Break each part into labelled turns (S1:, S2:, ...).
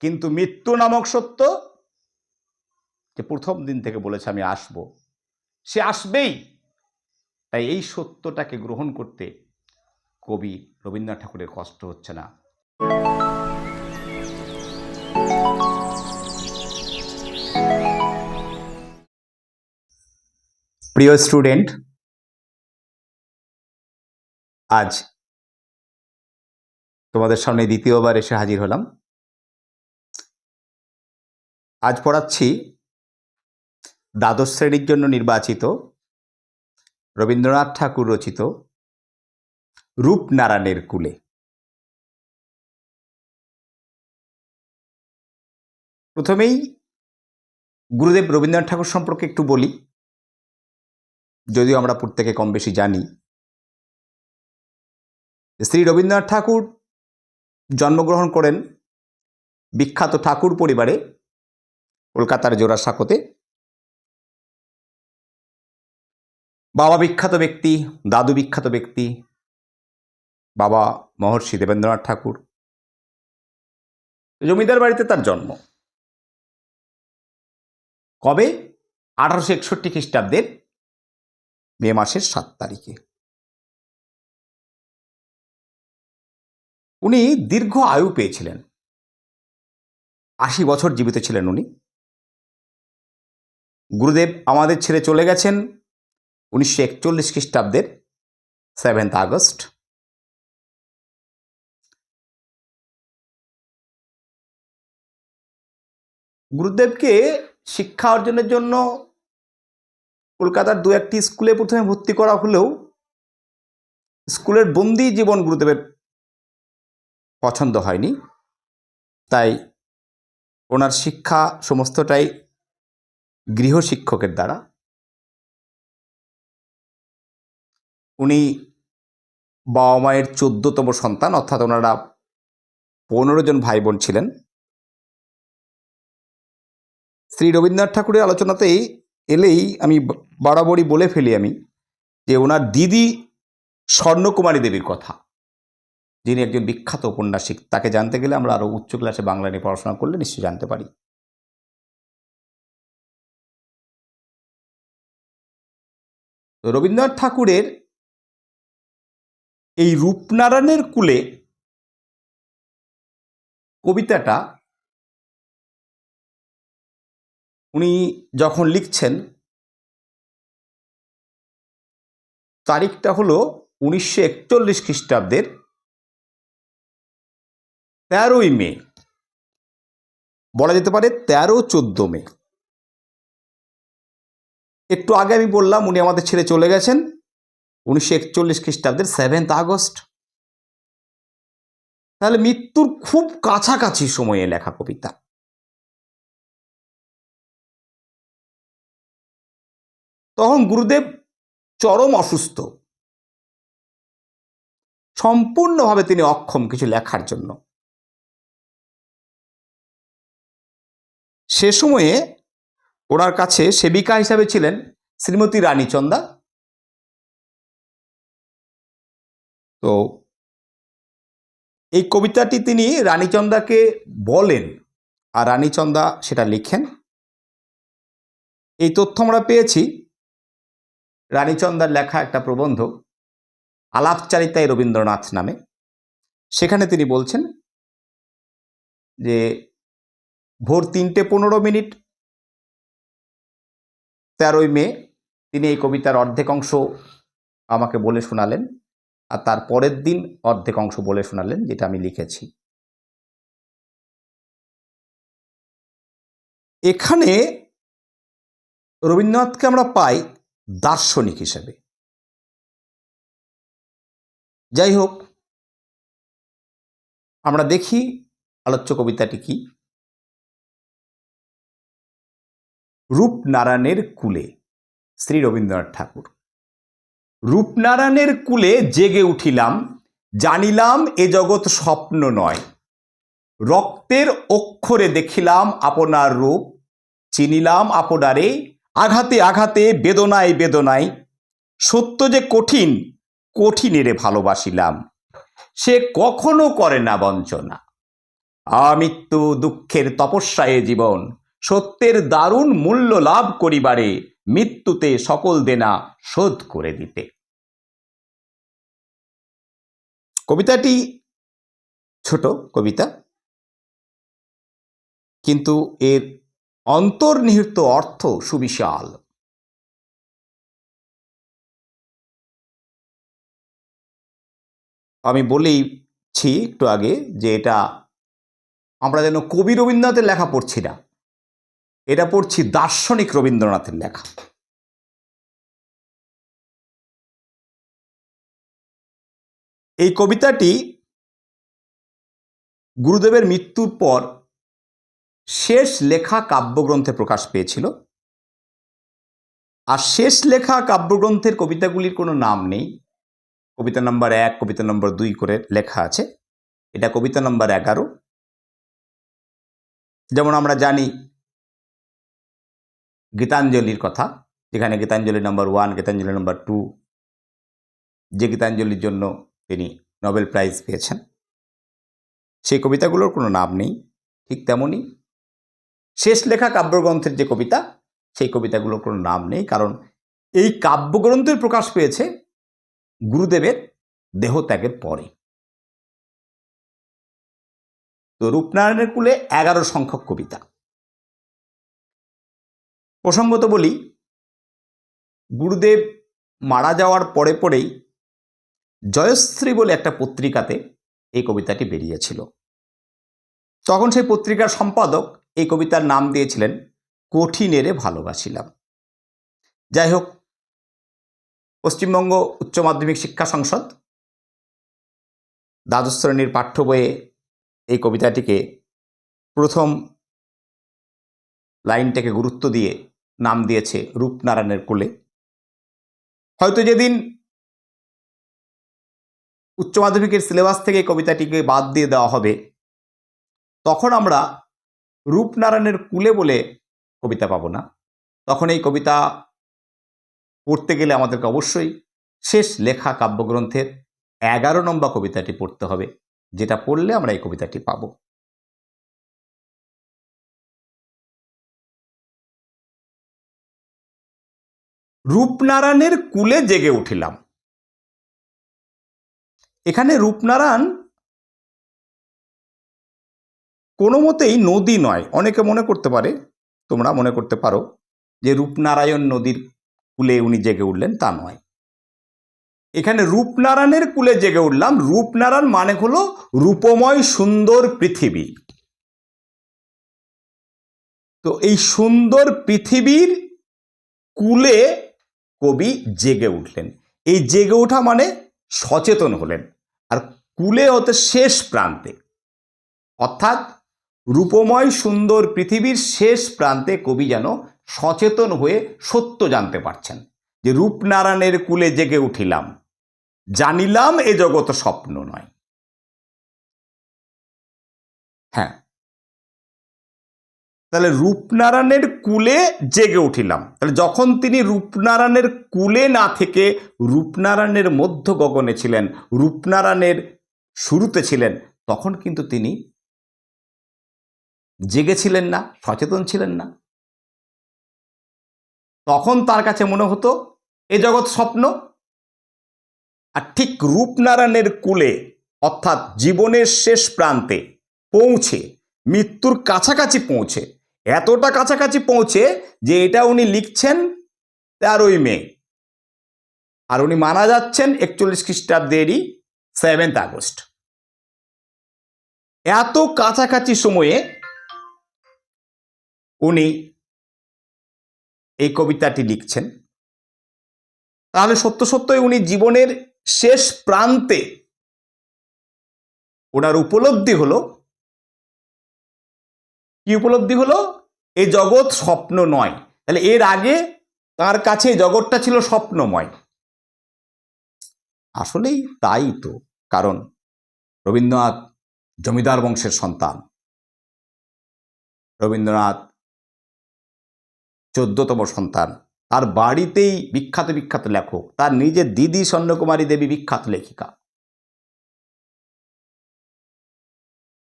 S1: কিন্তু মৃত্যু নামক সত্য যে প্রথম দিন থেকে বলেছে আমি আসব, সে আসবেই। তাই এই সত্যটাকে গ্রহণ করতে কবি রবীন্দ্রনাথ ঠাকুরের কষ্ট হচ্ছে না। প্রিয় স্টুডেন্ট, আজ তোমাদের সামনে দ্বিতীয়বার এসে হাজির হলাম। আজ পড়াচ্ছি দ্বাদশ শ্রেণীর জন্য নির্বাচিত রবীন্দ্রনাথ ঠাকুর রচিত রূপনারায়ণের কুলে। প্রথমেই গুরুদেব রবীন্দ্রনাথ ঠাকুর সম্পর্কে একটু বলি, যদিও আমরা প্রত্যেকে কম বেশি জানি। শ্রী রবীন্দ্রনাথ ঠাকুর জন্মগ্রহণ করেন বিখ্যাত ঠাকুর পরিবারে কলকাতার জোড়াসাঁকোতে। বাবা বিখ্যাত ব্যক্তি, দাদু বিখ্যাত ব্যক্তি, বাবা মহর্ষি দেবেন্দ্রনাথ ঠাকুর। জমিদার বাড়িতে তার জন্ম। কবে? 1861 খ্রিস্টাব্দের মে মাসের 7 তারিখে। উনি দীর্ঘ আয়ু পেয়েছিলেন, 80 বছর জীবিত ছিলেন উনি। গুরুদেব আমাদের ছেড়ে চলে গেছেন 1941 খ্রিস্টাব্দের 7 আগস্ট। গুরুদেবকে শিক্ষা অর্জনের জন্য কলকাতার দু একটি স্কুলে প্রথমে ভর্তি করা হলেও স্কুলের বন্দি জীবন গুরুদেবের পছন্দ হয়নি। তাই ওনার শিক্ষা সমস্তটাই গৃহশিক্ষকের দ্বারা। উনি বাবা মায়ের 14তম সন্তান, অর্থাৎ ওনারা 15 জন ভাই বোন ছিলেন। শ্রী রবীন্দ্রনাথ ঠাকুরের আলোচনাতেই এলেই আমি বরাবরই বলে ফেলি আমি যে ওনার দিদি স্বর্ণকুমারী দেবীর কথা, যিনি একজন বিখ্যাত উপন্যাসিক। তাকে জানতে গেলে আমরা আরও উচ্চ ক্লাসে বাংলা নিয়ে পড়াশোনা করলে নিশ্চয়ই জানতে পারি। রবীন্দ্রনাথ ঠাকুরের এই রূপনারায়ণের কুলে কবিতাটা উনি যখন লিখছেন, তারিখটা হলো 1941 খ্রিস্টাব্দের 13ই মে, বলা যেতে পারে 13-14 মে। একটু আগে আমি বললাম উনি আমাদের ছেড়ে চলে গেছেন 1941 খ্রিস্টাব্দের 7 আগস্ট। তাহলে মৃত্যুর খুব কাছাকাছি সময়ে লেখা কবিতা। তখন গুরুদেব চরম অসুস্থ, সম্পূর্ণভাবে তিনি অক্ষম কিছু লেখার জন্য। সে সময়ে ওনার কাছে সেবিকা হিসাবে ছিলেন শ্রীমতী রানীচন্দা। তো এই কবিতাটি তিনি রানীচন্দাকে বলেন, আর রানীচন্দা সেটা লিখেন। এই তথ্য আমরা পেয়েছি রানীচন্দার লেখা একটা প্রবন্ধ আলাপচারিতায় রবীন্দ্রনাথ নামে। সেখানে তিনি বলছেন যে ভোর 3:15 13ই মে তিনি এই কবিতার অর্ধেক অংশ আমাকে বলে শোনালেন, আর তার পরের দিন অর্ধেক অংশ বলে শোনালেন, যেটা আমি লিখেছি। এখানে রবীন্দ্রনাথকে আমরা পাই দার্শনিক হিসেবে। যাই হোক, আমরা দেখি আলোচ্য কবিতাটি কি। রূপনারায়ণের কুলে, শ্রী রবীন্দ্রনাথ ঠাকুর। রূপনারায়ণের কুলে জেগে উঠিলাম, জানিলাম এ জগৎ স্বপ্ন নয়। রক্তের অক্ষরে দেখিলাম আপনার রূপ, চিনিলাম আপনারে আঘাতে আঘাতে, বেদনায় বেদনায়। সত্য যে কঠিন, কঠিনেরে ভালোবাসিলাম, সে কখনো করে না বঞ্চনা। আমৃত্যু দুঃখের তপস্যায় জীবন, সত্যের দারুণ মূল্য লাভ করিবারে, মৃত্যুতে সকল দেনা শোধ করে দিতে। কবিতাটি ছোট কবিতা, কিন্তু এর অন্তর্নিহিত অর্থ সুবিশাল। আমি বলেইছি একটু আগে যে এটা আমরা যেন কবি রবীন্দ্রনাথের লেখা পড়ছি না, এটা পড়ছি দার্শনিক রবীন্দ্রনাথের লেখা। এই কবিতাটি গুরুদেবের মৃত্যুর পর শেষ লেখা কাব্যগ্রন্থে প্রকাশ পেয়েছিল। আর শেষ লেখা কাব্যগ্রন্থের কবিতাগুলির কোনো নাম নেই। কবিতা নম্বর 1, কবিতা নম্বর 2 করে লেখা আছে। এটা কবিতা নম্বর 11। যেমন আমরা জানি গীতাঞ্জলির কথা, যেখানে গীতাঞ্জলি নম্বর 1, গীতাঞ্জলি নম্বর 2, যে গীতাঞ্জলির জন্য তিনি নোবেল প্রাইজ পেয়েছেন, সেই কবিতাগুলোর কোনো নাম নেই। ঠিক তেমনই শেষ লেখা কাব্যগ্রন্থের যে কবিতা, সেই কবিতাগুলোর কোনো নাম নেই, কারণ এই কাব্যগ্রন্থের প্রকাশ পেয়েছে গুরুদেবের দেহত্যাগের পরে। তো রূপনারায়ণের কুলে 11 সংখ্যক কবিতা। প্রসঙ্গত বলি, গুরুদেব মারা যাওয়ার পরে পরেই জয়শ্রী বলে একটা পত্রিকাতে এই কবিতাটি বেরিয়েছিল। তখন সেই পত্রিকার সম্পাদক এই কবিতার নাম দিয়েছিলেন কঠিনেরে ভালোবাসিলাম। যাই হোক, পশ্চিমবঙ্গ উচ্চ মাধ্যমিক শিক্ষা সংসদ দ্বাদশ শ্রেণীর পাঠ্য বইয়ে এই কবিতাটিকে প্রথম লাইনটাকে গুরুত্ব দিয়ে নাম দিয়েছে রূপনারায়ণের কুলে। হয়তো যেদিন উচ্চ মাধ্যমিকের সিলেবাস থেকে এই কবিতাটিকে বাদ দিয়ে দেওয়া হবে, তখন আমরা রূপনারায়ণের কুলে বলে কবিতা পাবো না। তখন এই কবিতা পড়তে গেলে আমাদেরকে অবশ্যই শেষ লেখা কাব্যগ্রন্থের 11 নম্বর কবিতাটি পড়তে হবে, যেটা পড়লে আমরা এই কবিতাটি পাব। রূপনারায়ণের কুলে জেগে উঠিলাম। এখানে রূপনারায়ণ কোনো মতেই নদী নয়। অনেকে মনে করতে পারে, তোমরা মনে করতে পারো যে রূপনারায়ণ নদীর কুলে উনি জেগে উঠলেন, তা নয়। এখানে রূপনারায়ণের কুলে জেগে উঠলাম, রূপনারায়ণ মানে হলো রূপময় সুন্দর পৃথিবী। তো এই সুন্দর পৃথিবীর কুলে কবি জেগে উঠলেন। এই জেগে ওঠা মানে সচেতন হলেন। আর কুলে হতে শেষ প্রান্তে, অর্থাৎ রূপময় সুন্দর পৃথিবীর শেষ প্রান্তে কবি যেন সচেতন হয়ে সত্য জানতে পারছেন যে রূপনারায়ণের কুলে জেগে উঠিলাম, জানিলাম এ জগৎ স্বপ্ন নয়। হ্যাঁ, তাহলে রূপনারায়ণের কুলে জেগে উঠিলাম। তাহলে যখন তিনি রূপনারায়ণের কুলে না থেকে রূপনারায়ণের মধ্য গগনে ছিলেন, রূপনারায়ণের শুরুতে ছিলেন, তখন কিন্তু তিনি জেগেছিলেন না, সচেতন ছিলেন না। তখন তার কাছে মনে হতো এ জগৎ স্বপ্ন। আর ঠিক রূপনারায়ণের কুলে, অর্থাৎ জীবনের শেষ প্রান্তে পৌঁছে, মৃত্যুর কাছাকাছি পৌঁছে, এতটা কাছাকাছি পৌঁছে যে এটা উনি লিখছেন 13ই মে, আর উনি মারা যাচ্ছেন 41 খ্রিস্টাব্দেরই 7 আগস্ট। এত কাছাকাছি সময়ে উনি এই কবিতাটি লিখছেন। তাহলে সত্য সত্যই উনি জীবনের শেষ প্রান্তে ওনার উপলব্ধি হলো। কি উপলব্ধি হলো? এই জগৎ স্বপ্ন নয়। তাহলে এর আগে তার কাছে জগৎটা ছিল স্বপ্নময়। আসলেই তাই তো, কারণ রবীন্দ্রনাথ জমিদার বংশের সন্তান। রবীন্দ্রনাথ 14তম সন্তান। তার বাড়িতেই বিখ্যাত বিখ্যাত লেখক, তার নিজের দিদি স্বর্ণকুমারী দেবী বিখ্যাত লেখিকা।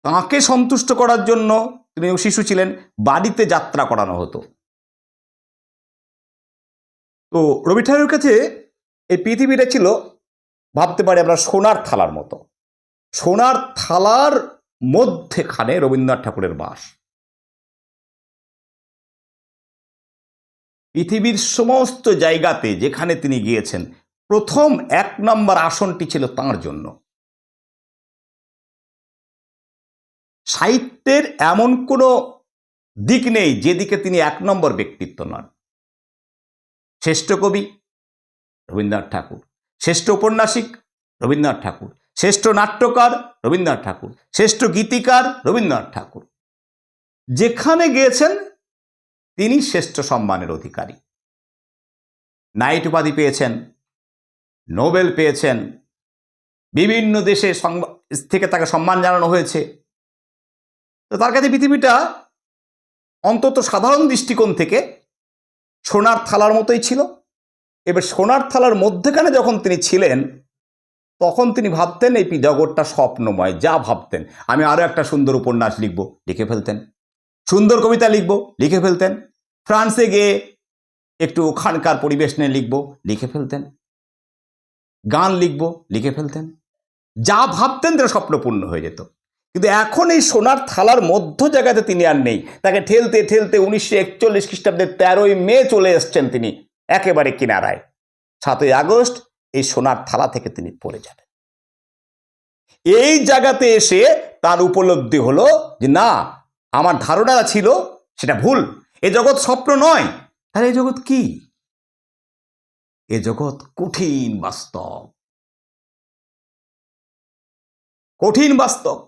S1: তাঁকে সন্তুষ্ট করার জন্য, তিনি শিশু ছিলেন, বাড়িতে যাত্রা করানো হতো। তো রবি ঠাকুরের কাছে এই পৃথিবীটা ছিল, ভাবতে পারি আমরা, সোনার থালার মতো। সোনার থালার মধ্যেখানে রবীন্দ্রনাথ ঠাকুরের বাস। পৃথিবীর সমস্ত জায়গাতে যেখানে তিনি গিয়েছেন, প্রথম 1 নম্বর আসনটি ছিল তাঁর জন্য। সাহিত্যের এমন কোনো দিক নেই যেদিকে তিনি 1 নম্বর ব্যক্তিত্ব নন। শ্রেষ্ঠ কবি রবীন্দ্রনাথ ঠাকুর, শ্রেষ্ঠ ঔপন্যাসিক রবীন্দ্রনাথ ঠাকুর, শ্রেষ্ঠ নাট্যকার রবীন্দ্রনাথ ঠাকুর, শ্রেষ্ঠ গীতিকার রবীন্দ্রনাথ ঠাকুর। যেখানে গিয়েছেন তিনি শ্রেষ্ঠ সম্মানের অধিকারী। নাইট উপাধি পেয়েছেন, নোবেল পেয়েছেন, বিভিন্ন দেশে থেকে তাকে সম্মান জানানো হয়েছে। তো তার কাছে পৃথিবীটা অন্তত সাধারণ দৃষ্টিকোণ থেকে সোনার থালার মতোই ছিল। এবার সোনার থালার মধ্যেখানে যখন তিনি ছিলেন, তখন তিনি ভাবতেন এই জগৎটা স্বপ্নময়। যা ভাবতেন, আমি আরও একটা সুন্দর উপন্যাস লিখব, লিখে ফেলতেন। সুন্দর কবিতা লিখব, লিখে ফেলতেন। ফ্রান্সে গিয়ে একটু ওখানকার পরিবেশ নিয়ে লিখব, লিখে ফেলতেন। গান লিখব, লিখে ফেলতেন। যা ভাবতেন তার স্বপ্নপূর্ণ হয়ে যেত। কিন্তু এখন এই সোনার থালার মধ্য জায়গাতে তিনি আর নেই। তাকে ঠেলতে ঠেলতে 1941 খ্রিস্টাব্দের 13ই মে চলে এসছেন তিনি একেবারে কিনারায়। 7ই আগস্ট এই সোনার থালা থেকে তিনি পড়ে যাবেন। এই জায়গাতে এসে তার উপলব্ধি হলো যে না, আমার ধারণা ছিল সেটা ভুল। এ জগৎ স্বপ্ন নয়। তাহলে এই জগৎ কি? এ জগৎ কঠিন বাস্তব, কঠিন বাস্তব।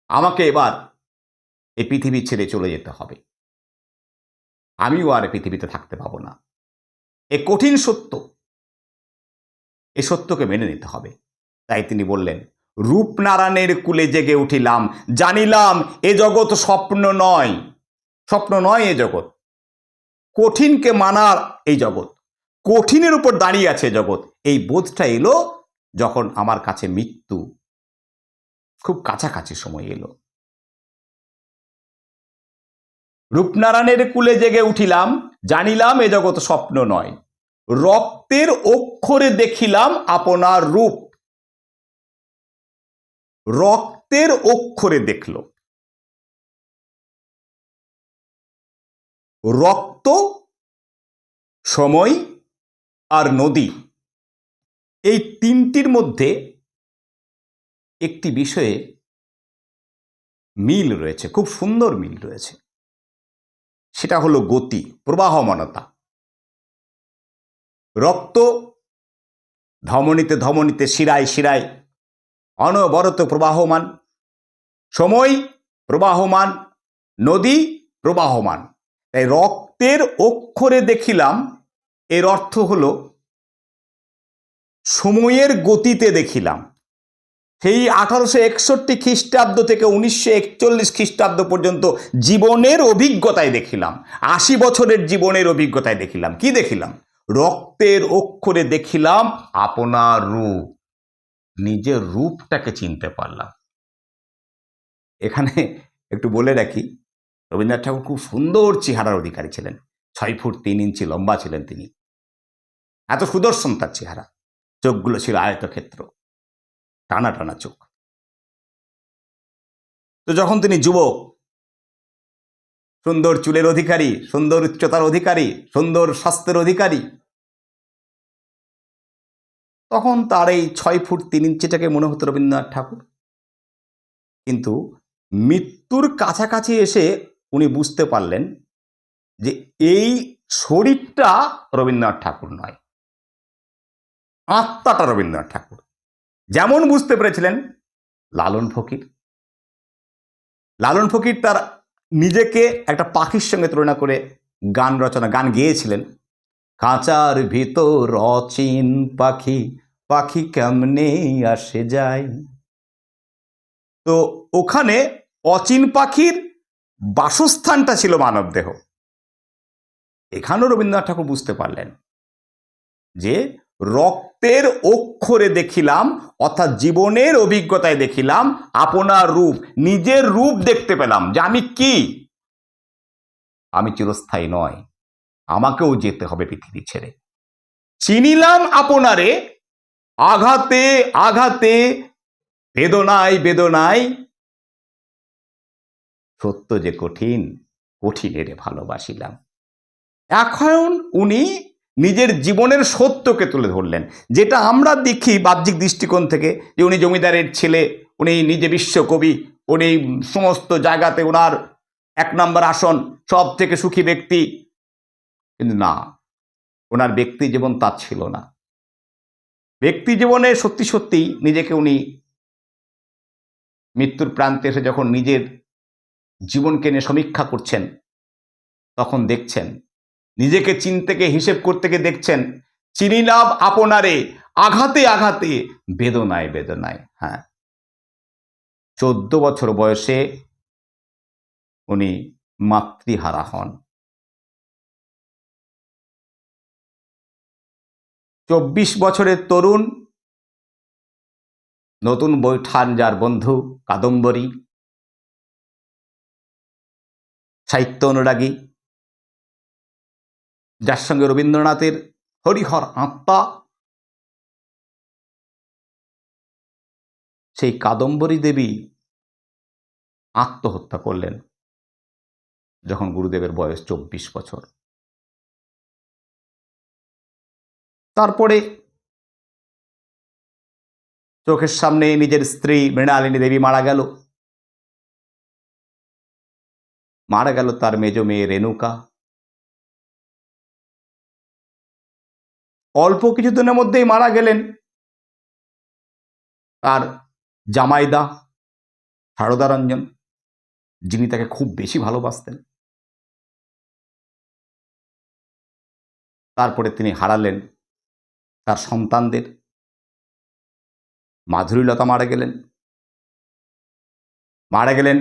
S1: আমাকে এবার এই পৃথিবী ছেড়ে চলে যেতে হবে। আমিও আর পৃথিবীতে থাকতে পাবো না। এ কঠিন সত্য, এ সত্যকে মেনে নিতে হবে। তাই তিনি বললেন, রূপনারায়ণের কুলে জেগে উঠিলাম, জানিলাম এ জগৎ স্বপ্ন নয়। স্বপ্ন নয় এ জগৎ, কঠিনকে মানার এই জগৎ, কঠিনের উপর দাঁড়িয়ে আছে জগৎ। এই বোধটা এলো যখন আমার কাছে মৃত্যু খুব কাছাকাছি সময় এলো। রূপনারায়ণের কুলে জেগে উঠিলাম, জানিলাম এ জগৎ স্বপ্ন নয়। রক্তের অক্ষরে দেখিলাম আপনার রূপ। রক্তের অক্ষরে দেখল। রক্ত, সময় আর নদী, এই তিনটির মধ্যে একটি বিষয়ে মিল রয়েছে, খুব সুন্দর মিল রয়েছে। সেটা হলো গতি, প্রবাহমানতা। রক্ত ধমনীতে ধমনীতে, শিরায় শিরায় অনবরত প্রবাহমান। সময় প্রবাহমান, নদী প্রবাহমান। তাই রক্তের অক্ষরে দেখিলাম এর অর্থ হলো সময়ের গতিতে দেখিলাম। সেই 1861 খ্রিস্টাব্দ থেকে 1941 খ্রিস্টাব্দ পর্যন্ত জীবনের অভিজ্ঞতায় দেখিলাম, 80 বছরের জীবনের অভিজ্ঞতায় দেখিলাম। কি দেখিলাম? রক্তের অক্ষরে দেখিলাম আপনার রূপ। নিজের রূপটাকে চিনতে পারলাম। এখানে একটু বলে রাখি, রবীন্দ্রনাথ ঠাকুর খুব সুন্দর চেহারার অধিকারী ছিলেন। 6 ফুট 3 ইঞ্চি লম্বা ছিলেন তিনি। এত সুদর্শন তার চেহারা। চোখগুলো ছিল আয়তক্ষেত্র, টানা টানা চোখ। তো যখন তিনি যুবক, সুন্দর চুলের অধিকারী, সুন্দর উচ্চতার অধিকারী, সুন্দর স্বাস্থ্যের অধিকারী, তখন তার এই 6 ফুট 3 ইঞ্চিটাকে মনে হতো রবীন্দ্রনাথ ঠাকুর। কিন্তু মৃত্যুর কাছাকাছি এসে উনি বুঝতে পারলেন যে এই শরীরটা রবীন্দ্রনাথ ঠাকুর নয়, আত্মাটা রবীন্দ্রনাথ ঠাকুর। যেমন বুঝতে পেরেছিলেন লালন ফকির। লালন ফকির তার নিজেকে একটা পাখির সঙ্গে তুলনা করে গান গেয়েছিলেন। খাঁচার ভিতর অচিন পাখি, পাখি কেমনে আসে যায়। তো ওখানে অচিন পাখির বাসস্থানটা ছিল মানবদেহ। এখানেও রবীন্দ্রনাথ ঠাকুর বুঝতে পারলেন যে রক্তের অক্ষরে দেখিলাম, অর্থাৎ জীবনের অভিজ্ঞতায় দেখিলাম আপনার রূপ, নিজের রূপ দেখতে পেলাম যে আমি কি, আমি চিরস্থায়ী নয়, আমাকেও যেতে হবে পৃথিবী ছেড়ে। চিনিলাম আপনারে, আঘাতে আঘাতে, বেদনায় বেদনায়, সত্য যে কঠিন, কঠিনেরে ভালোবাসিলাম। এখন উনি নিজের জীবনের সত্যকে তুলে ধরলেন, যেটা আমরা দেখি বাহ্যিক দৃষ্টিকোণ থেকে, যে উনি জমিদারের ছেলে, উনি নিজে বিশ্বকবি, উনি সমস্ত জায়গাতে ওনার 1 নম্বর আসন, সব থেকে সুখী ব্যক্তি। কিন্তু না, ওনার ব্যক্তি জীবন তার ছিল না। ব্যক্তি জীবনে সত্যি সত্যি নিজেকে উনি মৃত্যুর প্রান্তে এসে যখন নিজের জীবনকে নিয়ে সমীক্ষা করছেন, তখন দেখছেন, নিজেকে চিনতে গিয়ে, হিসেব করতে গিয়ে দেখছেন, চিনিলাম আপনারে, আঘাতে আঘাতে, বেদনায় বেদনায়। হ্যাঁ, 14 বছর বয়সে উনি মাতৃহারা হন। 24 বছরের তরুণ, নতুন বৈঠান যার বন্ধু কাদম্বরী, সাহিত্য অনুরাগী, যার সঙ্গে রবীন্দ্রনাথের হরিহর আত্মা, সেই কাদম্বরী দেবী আত্মহত্যা করলেন যখন গুরুদেবের বয়স 24 বছর। তারপরে চোখের সামনে নিজের স্ত্রী মৃণালিনী দেবী মারা গেল, মারা গেল তার মেজ মেয়ে রেণুকা। অল্প কিছুদিনের মধ্যেই মারা গেলেন তার জামাইদা সারদারঞ্জন, যিনি তাকে খুব বেশি ভালোবাসতেন। তারপরে তিনি হারালেন তার সন্তানদের। মাধুরীলতা মারা গেলেন, মারা গেলেন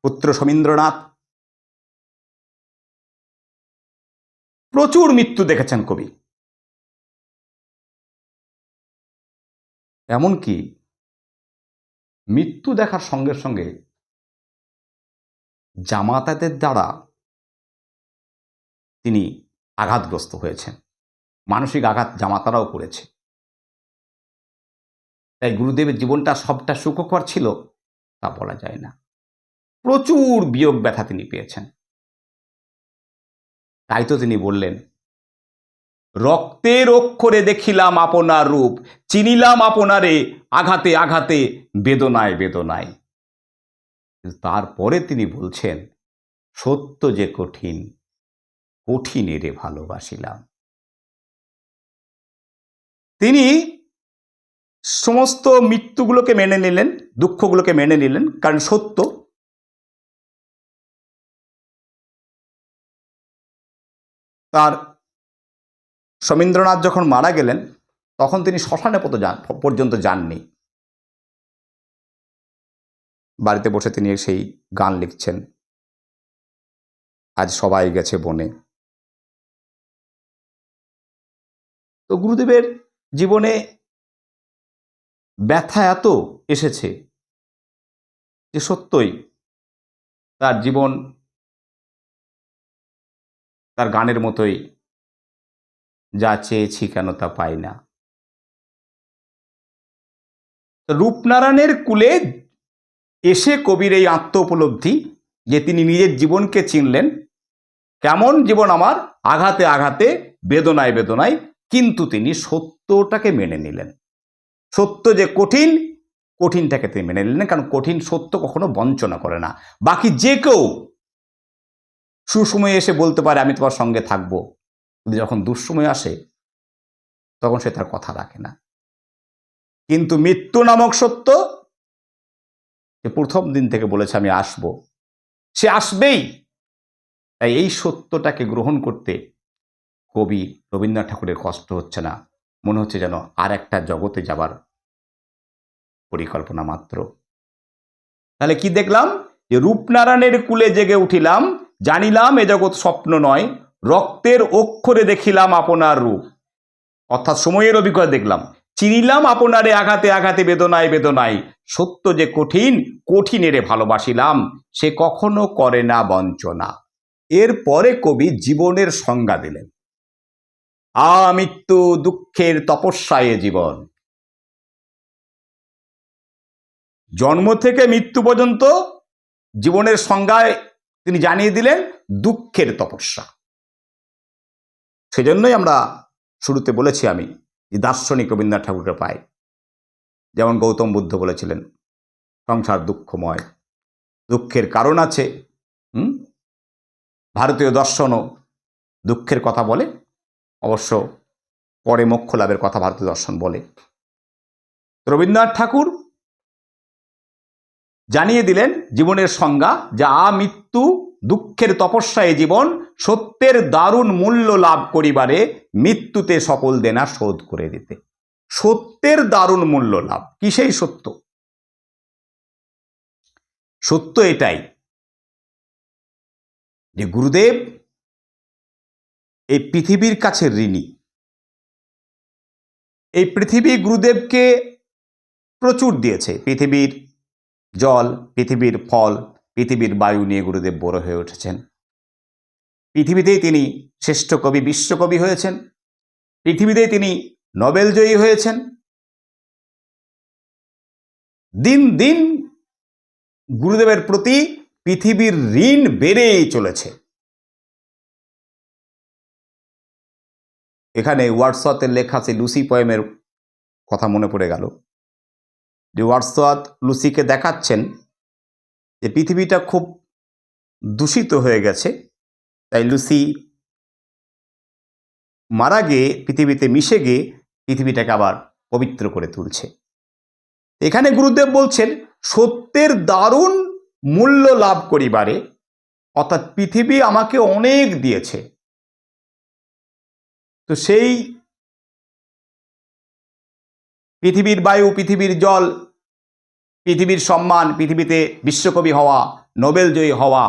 S1: পুত্র সমীন্দ্রনাথ। প্রচুর মৃত্যু দেখেছেন কবি। এমনকি মৃত্যু দেখার সঙ্গে সঙ্গে জামাতাদের দ্বারা তিনি আঘাতগ্রস্ত হয়েছেন, মানসিক আঘাত জামাতারাও করেছে। তাই গুরুদেবের জীবনটা সবটা সুখকর ছিল তা বলা যায় না, প্রচুর বিয়োগ ব্যথা তিনি পেয়েছেন। তাই তো তিনি বললেন, রক্তের অক্ষরে দেখিলাম আপনার রূপ, চিনিলাম আপনারে, আঘাতে আঘাতে, বেদনায় বেদনায়। তারপরে তিনি বলছেন, সত্য যে কঠিন, কঠিনেরে ভালোবাসিলাম। তিনি সমস্ত মৃত্যুগুলোকে মেনে নিলেন, দুঃখগুলোকে মেনে নিলেন, কারণ সত্য। তার সমীন্দ্রনাথ যখন মারা গেলেন, তখন তিনি শ্মশানে পর্যন্ত যাননি। বাড়িতে বসে তিনি সেই গান লিখছেন, আজ সবাই গেছে বনে। তো গুরুদেবের জীবনে ব্যথা এত এসেছে যে সত্যই তার জীবন তার গানের মতোই, যা চেয়েছি কেন তা পাই না। রূপনারায়ণের কুলে এসে কবির এই আত্ম উপলব্ধি, যে তিনি নিজের জীবনকে চিনলেন, কেমন জীবন আমার, আঘাতে আঘাতে, বেদনায় বেদনায়, কিন্তু তিনি সত্যটাকে মেনে নিলেন। সত্য যে কঠিন, কঠিনটাকে তিনি মেনে নিলেন, কারণ কঠিন সত্য কখনো বঞ্চনা করে না। বাকি যে কেউ সুসময়ে এসে বলতে পারে আমি তোমার সঙ্গে থাকবো, কিন্তু যখন দুঃসময় আসে তখন সে তার কথা রাখে না। কিন্তু মৃত্যু নামক সত্য, যে প্রথম দিন থেকে বলেছে আমি আসব, সে আসবেই। তাই এই সত্যটাকে গ্রহণ করতে কবি রবীন্দ্রনাথ ঠাকুরের কষ্ট হচ্ছে না, মনে হচ্ছে যেন আর একটা জগতে যাবার পরিকল্পনা মাত্র। তাহলে কি দেখলাম, যে রূপনারায়ণের কুলে জেগে উঠিলাম, জানিলাম এ জগৎ স্বপ্ন নয়, রক্তের অক্ষরে দেখিলাম আপনার রূপ। অর্থাৎ সময়ের অভিজ্ঞতা দেখলাম। চিনিলাম আপনারে আঘাতে আঘাতে বেদনায় বেদনায়, সত্য যে কঠিন কঠিনেরে ভালোবাসিলাম, সে কখনো করে না বঞ্চনা। এরপরে কবি জীবনের সংজ্ঞা দিলেন। আমৃত্যু দুঃখের তপস্যায় জীবন। জন্ম থেকে মৃত্যু পর্যন্ত জীবনের সংজ্ঞায় তিনি জানিয়ে দিলেন দুঃখের তপস্যা। সেজন্যই আমরা শুরুতে বলেছি আমি যে দার্শনিক রবীন্দ্রনাথ ঠাকুরকে পাই। যেমন গৌতম বুদ্ধ বলেছিলেন সংসার দুঃখময়, দুঃখের কারণ আছে। ভারতীয় দর্শনও দুঃখের কথা বলে, অবশ্য পরে মোক্ষ লাভের কথা ভারতীয় দর্শন বলে। রবীন্দ্রনাথ ঠাকুর জানিয়ে দিলেন জীবনের সংজ্ঞা, যা আমৃত্যু দুঃখের তপস্যায় জীবন, সত্যের দারুণ মূল্য লাভ করিবারে মৃত্যুতে সকল দেনা শোধ করে দিতে। সত্যের দারুণ মূল্য লাভ, কি সেই সত্য? সত্য এটাই যে গুরুদেব এই পৃথিবীর কাছে ঋণী। এই পৃথিবী গুরুদেবকে প্রচুর দিয়েছে। পৃথিবীর জল, পৃথিবীর ফল, পৃথিবীর বায়ু নিয়ে গুরুদেব বড় হয়ে উঠেছেন। পৃথিবীতেই তিনি শ্রেষ্ঠ কবি, বিশ্বকবি হয়েছেন। পৃথিবীতেই তিনি নোবেল জয়ী হয়েছেন। দিন দিন গুরুদেবের প্রতি পৃথিবীর ঋণ বেড়েই চলেছে। এখানে ওয়ার্ডসওয়ার্থের লেখা সেই লুসি পোয়েমের কথা মনে পড়ে গেল, যে ওয়ার্ডসওয়ার্থ লুসিকে দেখাচ্ছেন যে পৃথিবীটা খুব দূষিত হয়ে গেছে, তাই লুসি মারা গিয়ে পৃথিবীতে মিশে গিয়ে পৃথিবীটাকে আবার পবিত্র করে তুলছে। এখানে গুরুদেব বলছেন সত্যের দারুণ মূল্য লাভ করিবারে, অর্থাৎ পৃথিবী আমাকে অনেক দিয়েছে, তো সেই পৃথিবীর বায়ু, পৃথিবীর জল, পৃথিবীর সম্মান, পৃথিবীতে বিশ্বকবি হওয়া, নোবেল জয়ী হওয়া,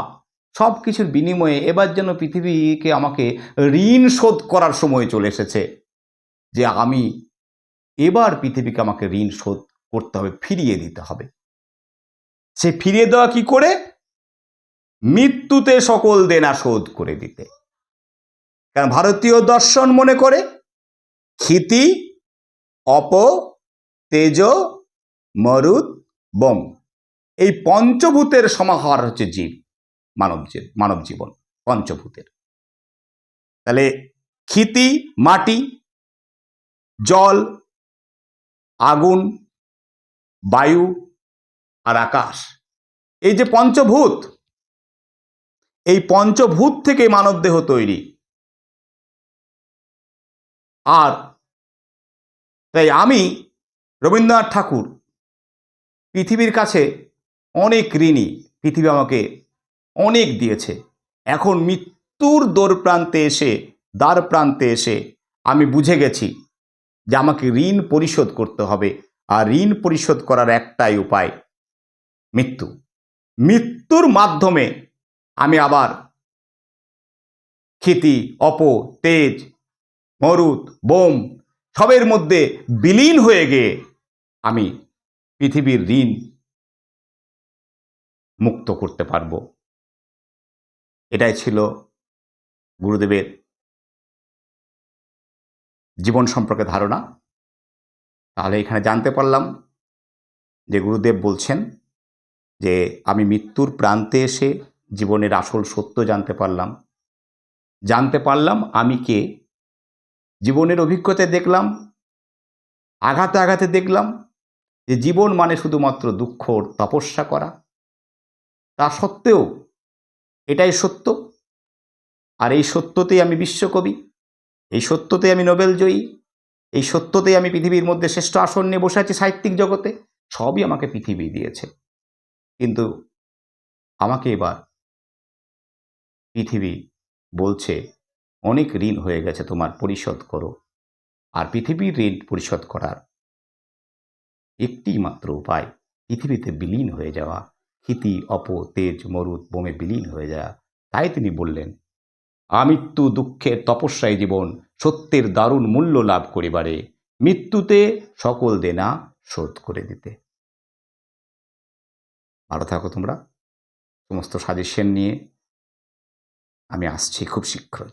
S1: সব কিছুর বিনিময়ে এবার যেন পৃথিবীকে আমাকে ঋণ শোধ করার সময় চলে এসেছে, যে আমি এবার পৃথিবীকে আমাকে ঋণ শোধ করতে হবে, ফিরিয়ে দিতে হবে। সে ফিরিয়ে দেওয়া কি করে? মৃত্যুতে সকল দেনা শোধ করে দিতে। কারণ ভারতীয় দর্শন মনে করে ক্ষিতি, অপ, তেজ, মরুত, বোম, এই পঞ্চভূতের সমাহার হচ্ছে জীব, মানব জীবন পঞ্চভূতের। তাহলে ক্ষিতি মাটি, জল, আগুন, বায়ু আর আকাশ, এই যে পঞ্চভূত, এই পঞ্চভূত থেকে মানবদেহ তৈরি। আর তাই আমি রবীন্দ্রনাথ ঠাকুর পৃথিবীর কাছে অনেক ঋণী। পৃথিবী আমাকে অনেক দিয়েছে। এখন মৃত্যুর দ্বার প্রান্তে এসে আমি বুঝে গেছি যে আমাকে ঋণ পরিশোধ করতে হবে। আর ঋণ পরিশোধ করার একটাই উপায়, মৃত্যু। মৃত্যুর মাধ্যমে আমি আবার ক্ষিতি, অপ, তেজ, মরুত, বোম সবের মধ্যে বিলীন হয়ে গিয়ে আমি পৃথিবীর ঋণ মুক্ত করতে পারব। এটাই ছিল গুরুদেবের জীবন সম্পর্কে ধারণা। তাহলে এখানে জানতে পারলাম যে গুরুদেব বলছেন যে আমি মৃত্যুর প্রান্তে এসে জীবনের আসল সত্য জানতে পারলাম আমি কে। জীবনের অভিজ্ঞতায় দেখলাম, আঘাতে আঘাতে দেখলাম যে জীবন মানে শুধুমাত্র দুঃখ তপস্যা করা। তা সত্ত্বেও এটাই সত্য। আর এই সত্যতেই আমি বিশ্বকবি, এই সত্যতেই আমি নোবেল জয়ী, এই সত্যতেই আমি পৃথিবীর মধ্যে শ্রেষ্ঠ আসন নিয়ে বসে আছি সাহিত্যিক জগতে। সবই আমাকে পৃথিবী দিয়েছে, কিন্তু আমাকে এবার পৃথিবী বলছে অনেক ঋণ হয়ে গেছে, তোমার পরিশোধ করো। আর পৃথিবীর ঋণ পরিশোধ করার একটি মাত্র উপায়, পৃথিবীতে বিলীন হয়ে যাওয়া, ক্ষিতি, অপ, তেজ, মরুত, বোমে বিলীন হয়ে যাওয়া। তাই তিনি বললেন আমৃত্যু দুঃখের তপস্যায় জীবন, সত্যের দারুণ মূল্য লাভ করিবারে, মৃত্যুতে সকল দেনা শোধ করে দিতে। ভালো থাকো তোমরা। সমস্ত সাজেশন নিয়ে আমি আসছি খুব শীঘ্রই।